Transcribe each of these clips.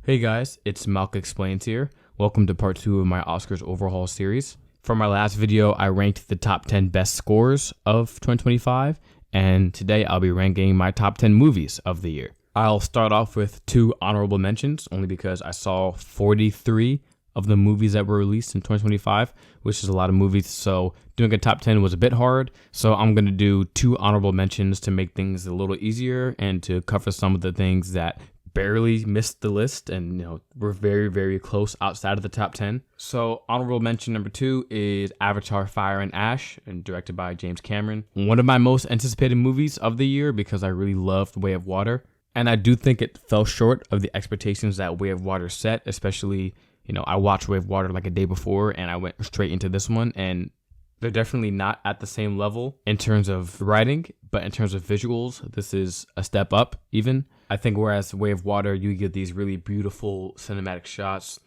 Hey guys, it's Malk Explains here. Welcome to part 2 of my Oscars overhaul series. For my last video, I ranked the top 10 best scores of 2025, and today I'll be ranking my top 10 movies of the year. I'll start off with 2 honorable mentions, only because I saw 43 of the movies that were released in 2025, which is a lot of movies, so doing a top 10 was a bit hard. So I'm going to do 2 honorable mentions to make things a little easier and to cover some of the things that barely missed the list and we're very, very close outside of the top 10. So honorable mention number 2 is Avatar Fire and Ash, and directed by James Cameron. One of my most anticipated movies of the year because I really loved Way of Water, and I do think it fell short of the expectations that Way of Water set, especially I watched Way of Water like a day before and I went straight into this one, and they're definitely not at the same level in terms of writing, but in terms of visuals, this is a step up even. I think whereas Way of Water, you get these really beautiful cinematic shots,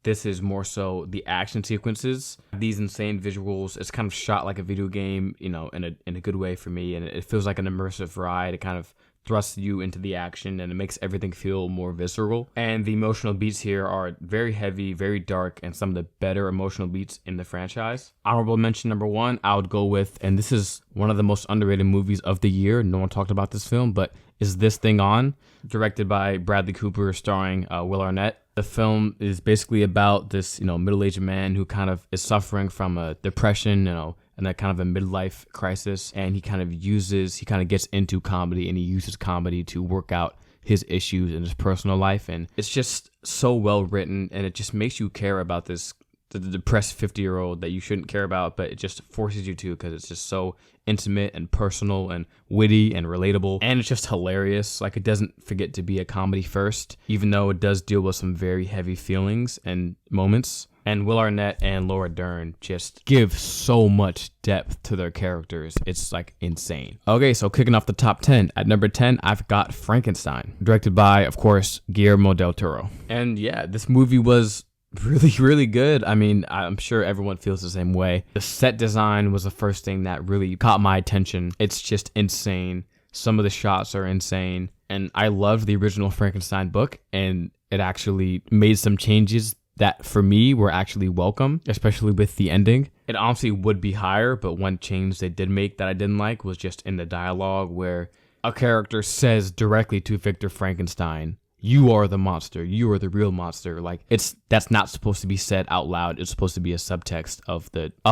this is more so the action sequences. These insane visuals, it's kind of shot like a video game, in a good way for me, and it feels like an immersive ride. It kind of thrusts you into the action and it makes everything feel more visceral. And the emotional beats here are very heavy, very dark, and some of the better emotional beats in the franchise. Honorable mention number 1, I would go with, and this is one of the most underrated movies of the year. No one talked about this film, but is This Thing On? Directed by Bradley Cooper, starring Will Arnett. The film is basically about this, middle-aged man who kind of is suffering from a depression, and that kind of a midlife crisis, and he kind of gets into comedy, and he uses comedy to work out his issues in his personal life, and it's just so well written, and it just makes you care about the depressed 50-year-old that you shouldn't care about, but it just forces you to, because it's just so intimate and personal and witty and relatable, and it's just hilarious. Like, it doesn't forget to be a comedy first, even though it does deal with some very heavy feelings and moments. And Will Arnett and Laura Dern just give so much depth to their characters. It's like insane. Okay, so kicking off the top 10. At number 10, I've got Frankenstein, directed by, of course, Guillermo del Toro. And yeah, this movie was really, really good. I mean, I'm sure everyone feels the same way. The set design was the first thing that really caught my attention. It's just insane. Some of the shots are insane. And I loved the original Frankenstein book, and it actually made some changes that for me were actually welcome, especially with the ending. It honestly would be higher, but one change they did make that I didn't like was just in the dialogue, where a character says directly to Victor Frankenstein, "You are the monster. You are the real monster." Like, that's not supposed to be said out loud. It's supposed to be a subtext of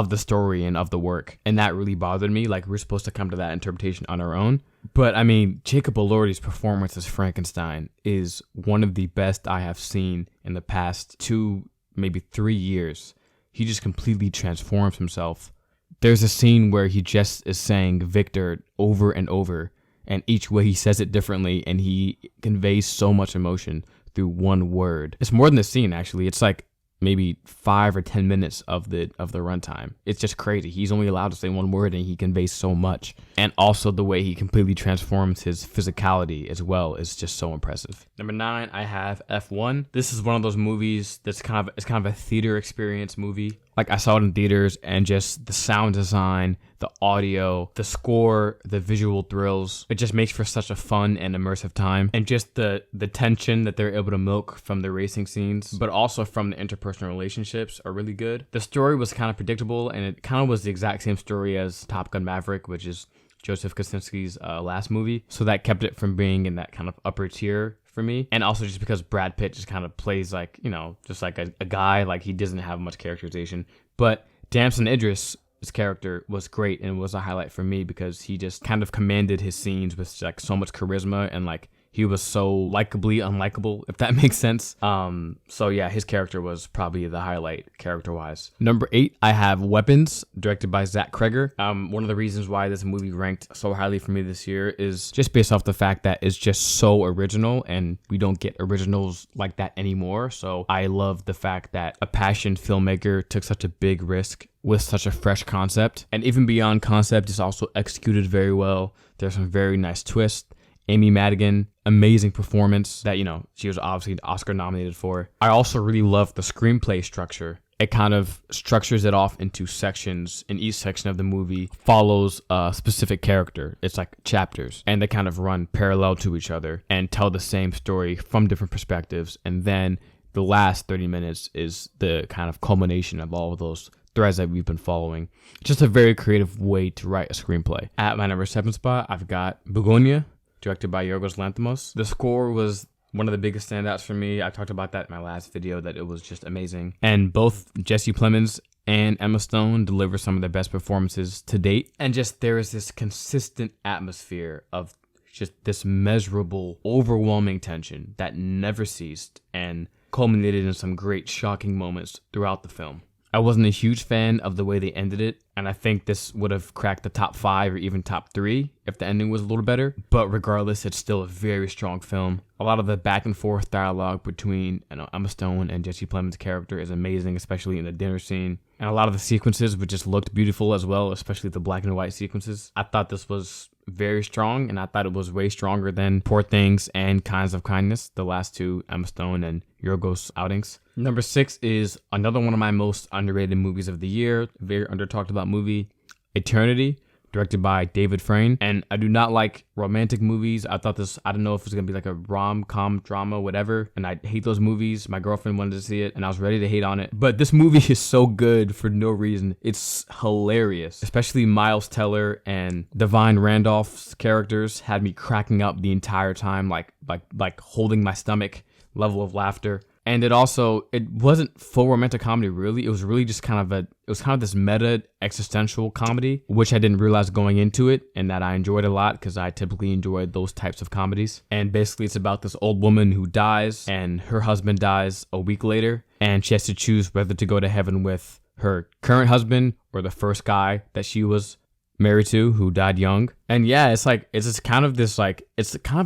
the story and of the work. And that really bothered me. Like, we're supposed to come to that interpretation on our own. But I mean, Jacob Elordi's performance as Frankenstein is one of the best I have seen in the past 2, maybe 3 years. He just completely transforms himself. There's a scene where he just is saying Victor over and over, and each way he says it differently, and he conveys so much emotion through one word. It's more than the scene, actually. It's like maybe 5 or 10 minutes of the runtime. It's just crazy. He's only allowed to say one word, and he conveys so much. And also the way he completely transforms his physicality as well is just so impressive. Number 9, I have F1. This is one of those movies that's kind of a theater experience movie. Like, I saw it in theaters, and just the sound design, the audio, the score, the visual thrills, it just makes for such a fun and immersive time. And just the tension that they're able to milk from the racing scenes, but also from the interpersonal relationships, are really good. The story was kind of predictable, and it kind of was the exact same story as Top Gun Maverick, which is Joseph Kosinski's last movie. So that kept it from being in that kind of upper tier for me. And also just because Brad Pitt just kind of plays like, just like a guy, like he doesn't have much characterization. But Damson Idris' character was great, and was a highlight for me because he just kind of commanded his scenes with like so much charisma, and like he was so likably unlikable, if that makes sense. So yeah, his character was probably the highlight character-wise. Number 8, I have Weapons, directed by Zach Cregger. One of the reasons why this movie ranked so highly for me this year is just based off the fact that it's just so original, and we don't get originals like that anymore. So I love the fact that a passion filmmaker took such a big risk with such a fresh concept. And even beyond concept, it's also executed very well. There's some very nice twists. Amy Madigan, amazing performance that, she was obviously Oscar nominated for. I also really love the screenplay structure it kind of structures it off into sections, and each section of the movie follows a specific character. It's like chapters, and they kind of run parallel to each other and tell the same story from different perspectives. And then the last 30 minutes is the kind of culmination of all of those threads that we've been following. Just a very creative way to write a screenplay. At my number 7 spot, I've got Begonia, directed by Yorgos Lanthimos. The score was one of the biggest standouts for me. I talked about that in my last video, that it was just amazing. And both Jesse Plemons and Emma Stone deliver some of their best performances to date. And just there is this consistent atmosphere of just this measurable, overwhelming tension that never ceased and culminated in some great shocking moments throughout the film. I wasn't a huge fan of the way they ended it, and I think this would have cracked the top 5 or even top 3 if the ending was a little better. But regardless, it's still a very strong film. A lot of the back and forth dialogue between Emma Stone and Jesse Plemons' character is amazing, especially in the dinner scene. And a lot of the sequences which just looked beautiful as well, especially the black and white sequences. I thought this was very strong, and I thought it was way stronger than Poor Things and Kinds of Kindness, the last two Emma Stone and Yorgos outings. Number 6 is another one of my most underrated movies of the year, very under talked about movie, Eternity, directed by David Frayne. And I do not like romantic movies. I thought this, I don't know if it's gonna be like a rom-com drama, whatever, and I hate those movies. My girlfriend wanted to see it and I was ready to hate on it, but this movie is so good for no reason. It's hilarious, especially Miles Teller and Divine Randolph's characters had me cracking up the entire time, like holding my stomach level of laughter. And it wasn't full romantic comedy, really. It was really just kind of this meta existential comedy, which I didn't realize going into it, and that I enjoyed a lot because I typically enjoyed those types of comedies. And basically it's about this old woman who dies, and her husband dies a week later, and she has to choose whether to go to heaven with her current husband or the first guy that she was married to, who died young. And yeah, it's kind of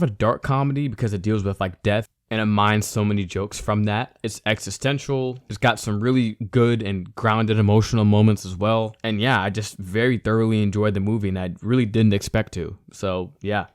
a dark comedy because it deals with like death, and it mines so many jokes from that. It's existential. It's got some really good and grounded emotional moments as well. And yeah, I just very thoroughly enjoyed the movie, and I really didn't expect to. So yeah.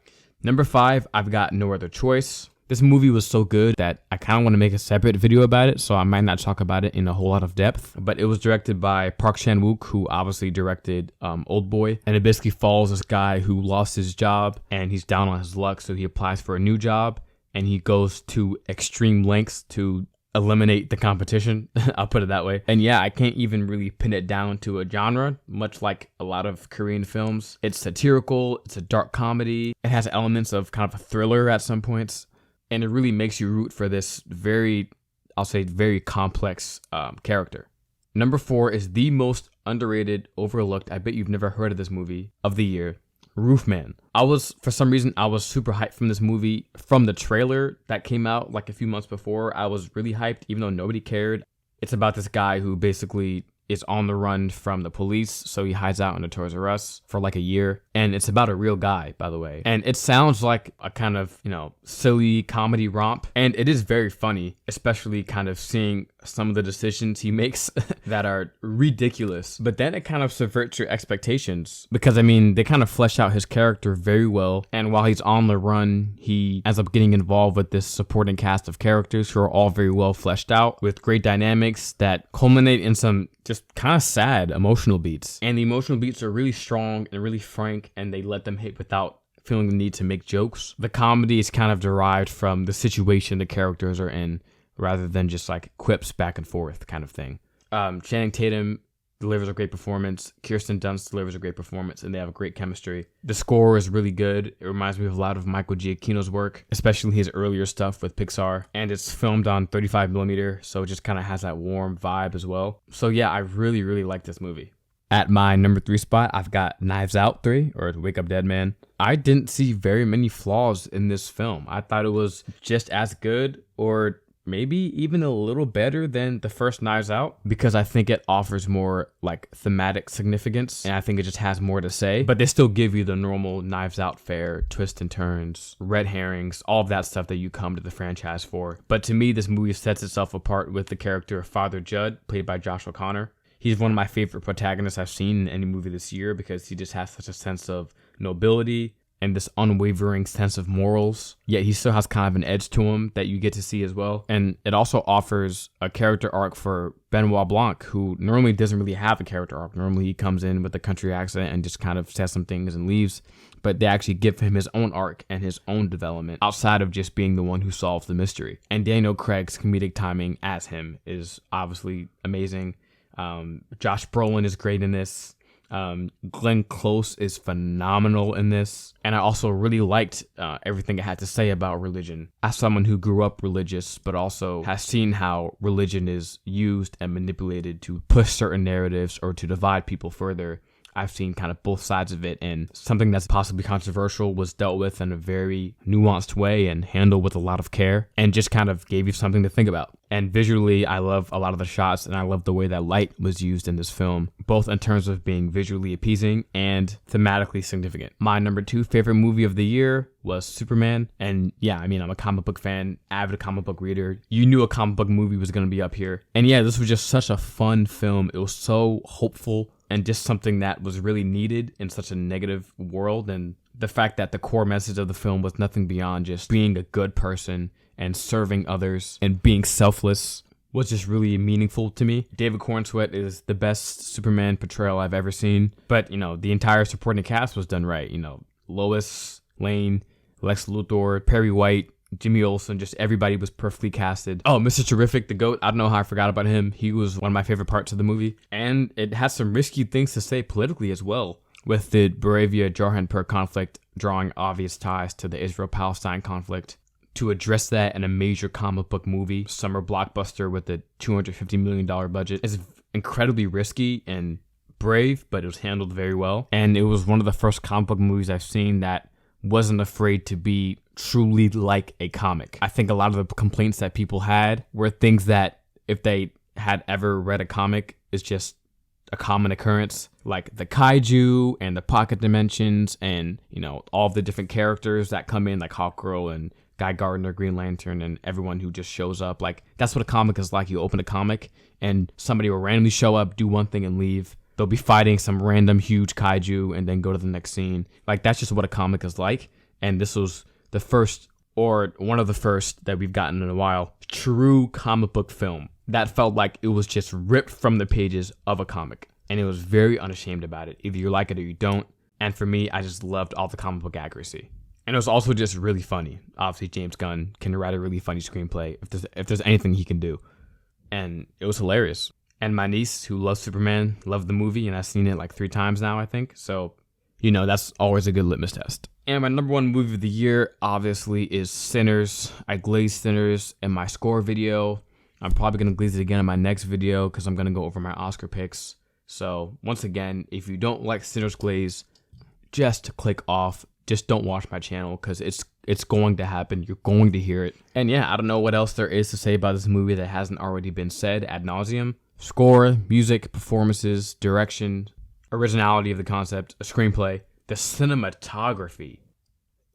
Number 5, I've got No Other Choice. This movie was so good that I kind of want to make a separate video about it, so I might not talk about it in a whole lot of depth. But it was directed by Park Chan-wook, who obviously directed Oldboy. And it basically follows this guy who lost his job, and he's down on his luck, so he applies for a new job. And he goes to extreme lengths to eliminate the competition. I'll put it that way. And yeah, I can't even really pin it down to a genre, much like a lot of Korean films. It's satirical. It's a dark comedy. It has elements of kind of a thriller at some points. And it really makes you root for this very complex character. Number 4 is the most underrated, overlooked, I bet you've never heard of this movie, of the year, Roofman. For some reason, I was super hyped from this movie. From the trailer that came out like a few months before, I was really hyped, even though nobody cared. It's about this guy who basically is on the run from the police, so he hides out in a Toys R Us for like a year. And it's about a real guy, by the way. And it sounds like a kind of, silly comedy romp. And it is very funny, especially kind of seeing some of the decisions he makes that are ridiculous. But then it kind of subverts your expectations because, they kind of flesh out his character very well. And while he's on the run, he ends up getting involved with this supporting cast of characters who are all very well fleshed out with great dynamics that culminate in some just kind of sad emotional beats. And the emotional beats are really strong and really frank, and they let them hit without feeling the need to make jokes. The comedy is kind of derived from the situation the characters are in, rather than just like quips back and forth kind of thing. Channing Tatum delivers a great performance. Kirsten Dunst delivers a great performance, and they have a great chemistry. The score is really good. It reminds me of a lot of Michael Giacchino's work, especially his earlier stuff with Pixar. And it's filmed on 35mm, so it just kind of has that warm vibe as well. So yeah, I really, really like this movie. At my number 3 spot, I've got Knives Out 3, or Wake Up Dead Man. I didn't see very many flaws in this film. I thought it was just as good, or maybe even a little better than the first Knives Out, because I think it offers more like thematic significance, and I think it just has more to say. But they still give you the normal Knives Out fare, twists and turns, red herrings, all of that stuff that you come to the franchise for. But to me, this movie sets itself apart with the character of Father Judd, played by Josh O'Connor. He's one of my favorite protagonists I've seen in any movie this year because he just has such a sense of nobility and this unwavering sense of morals, yet he still has kind of an edge to him that you get to see as well. And it also offers a character arc for Benoit Blanc, who normally doesn't really have a character arc. Normally he comes in with a country accent and just kind of says some things and leaves. But they actually give him his own arc and his own development outside of just being the one who solves the mystery. And Daniel Craig's comedic timing as him is obviously amazing. Josh Brolin is great in this. Glenn Close is phenomenal in this. And I also really liked everything it had to say about religion. As someone who grew up religious, but also has seen how religion is used and manipulated to push certain narratives or to divide people further, I've seen kind of both sides of it, and something that's possibly controversial was dealt with in a very nuanced way and handled with a lot of care, and just kind of gave you something to think about. And visually, I love a lot of the shots, and I love the way that light was used in this film, both in terms of being visually appeasing and thematically significant. My number 2 favorite movie of the year was Superman. And yeah, I mean, I'm a comic book fan, avid comic book reader. You knew a comic book movie was going to be up here. And yeah, this was just such a fun film. It was so hopeful and just something that was really needed in such a negative world. And the fact that the core message of the film was nothing beyond just being a good person and serving others and being selfless was just really meaningful to me. David Cornsweet is the best Superman portrayal I've ever seen. But, you know, the entire supporting cast was done right. You know, Lois Lane, Lex Luthor, Perry White, Jimmy Olsen, just everybody was perfectly casted. Oh, Mr. Terrific, the GOAT. I don't know how I forgot about him. He was one of my favorite parts of the movie. And it has some risky things to say politically as well, with the Boravia-Jarhanpur conflict drawing obvious ties to the Israel-Palestine conflict. To address that in a major comic book movie, summer blockbuster with a $250 million budget, is incredibly risky and brave, but it was handled very well. And it was one of the first comic book movies I've seen that wasn't afraid to be truly like a comic. I think a lot of the complaints that people had were things that, if they had ever read a comic, is just a common occurrence, like the kaiju and the pocket dimensions and, you know, all of the different characters that come in, like Hawkgirl and Guy Gardner, Green Lantern, and everyone who just shows up. Like, that's what a comic is like. You open a comic and somebody will randomly show up, do one thing, and leave. They'll be fighting some random huge kaiju and then go to the next scene. Like, that's just what a comic is like. And this was the first, or one of the first that we've gotten in a while, true comic book film that felt like it was just ripped from the pages of a comic. And it was very unashamed about it. Either you like it or you don't. And for me, I just loved all the comic book accuracy. And it was also just really funny. Obviously, James Gunn can write a really funny screenplay if there's anything he can do. And it was hilarious. And my niece, who loves Superman, loved the movie, and I've seen it like 3 times now, I think. So, you know, that's always a good litmus test. And my number 1 movie of the year, obviously, is Sinners. I glazed Sinners in my score video. I'm probably going to glaze it again in my next video because I'm going to go over my Oscar picks. So, once again, if you don't like Sinners Glaze, just click off. Just don't watch my channel because it's going to happen. You're going to hear it. And yeah, I don't know what else there is to say about this movie that hasn't already been said ad nauseum. Score, music, performances, direction, originality of the concept, a screenplay. The cinematography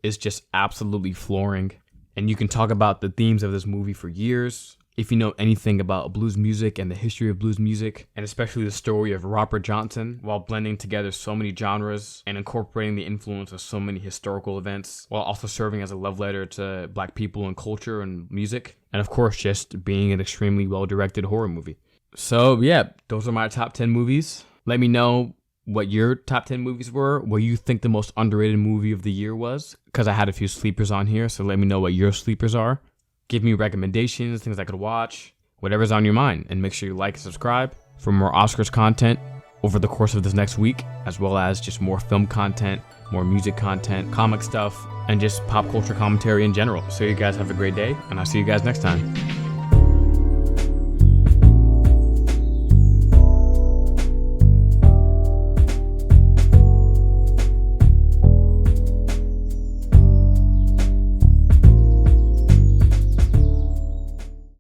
is just absolutely flooring. And you can talk about the themes of this movie for years. If you know anything about blues music and the history of blues music, and especially the story of Robert Johnson, while blending together so many genres and incorporating the influence of so many historical events, while also serving as a love letter to Black people and culture and music, and of course just being an extremely well-directed horror movie. So yeah, those are my top 10 movies. Let me know what your top 10 movies were, what you think the most underrated movie of the year was, because I had a few sleepers on here, so let me know what your sleepers are. Give me recommendations, things I could watch, whatever's on your mind, and make sure you like and subscribe for more Oscars content over the course of this next week, as well as just more film content, more music content, comic stuff, and just pop culture commentary in general. So you guys have a great day, and I'll see you guys next time.